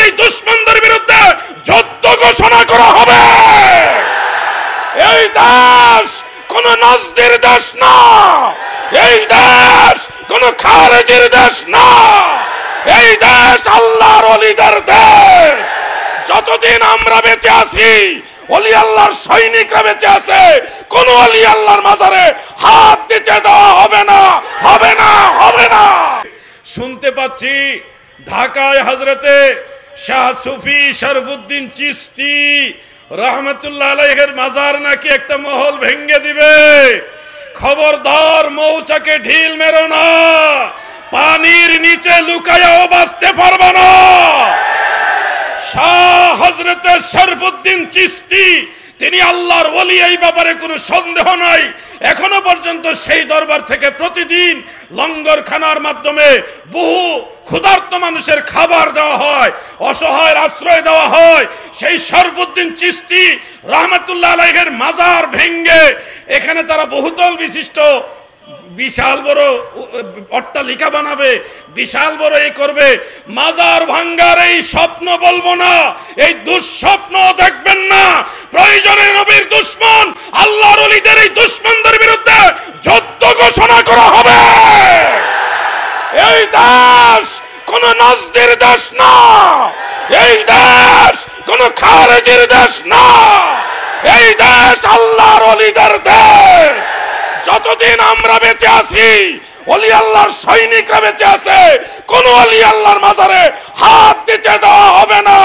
এই দুশমনদের বিরুদ্ধে যুদ্ধ ঘোষণা করা হবে। এই দেশ কোন নাজদের দেশ না, এই দেশ কোন খারেজির দেশ না, এই দেশ আল্লাহর ওলিদের দেশ। যতদিন আমরা বেঁচে আছি, ওলি আল্লাহর সৈনিকরা বেঁচে আছে, কোন ওলি আল্লাহর মাজারে হাত দিতে দেওয়া হবে না, হবে না, হবে না। শুনতে পাচ্ছি ঢাকায় হযরতে শাহ সুফি শরফুদ্দীন চিশতি রহমতুল্লাহ আলাইহির মাজার নাকি একটা মহল ভেঙে দিবে। খবরদার, মৌচাকে ঢিল মেরো না, পানির নিচে লুকায়াও বাঁচতে পারবে না। শাহ হযরতে শরফুদ্দীন চিশতি তিনি আল্লাহর ওলি, এই ব্যাপারে কোনো সন্দেহ নাই। এখনো পর্যন্ত সেই দরবার থেকে প্রতিদিন লঙ্গরখানার মাধ্যমে বহু ক্ষুধার্ত মানুষের খাবার দেওয়া হয়, অসহায়ের আশ্রয় দেওয়া হয়। সেই শরফুদ্দীন চিশতি রহমতুল্লাহ আলাইহির মাজার ভেঙ্গে এখানে তারা বহুতল বিশিষ্ট বিশাল বড় অট্টালিকা বানাবে, বিশাল বড় এই করবে। মাজার ভাঙ্গার এই স্বপ্ন বলবো না, এই দুঃস্বপ্ন দেখবেন না। প্রয়োজনে নবীর দুশমন আল্লাহর ওলিদের এই দুশমনদের বিরুদ্ধে যুদ্ধ ঘোষণা করা হবে। এই দেশ কোন নাজদের দেশ না, এই দেশ কোন খারেজির দেশ না, এই দেশ আল্লাহর ওলিদের দেশ। যতদিন আমরা বেঁচে আছি, ওলি আল্লাহর সৈনিকরা বেঁচে আছে, কোন ওলি আল্লাহর মাজারে হাত দিতে দেওয়া হবে না,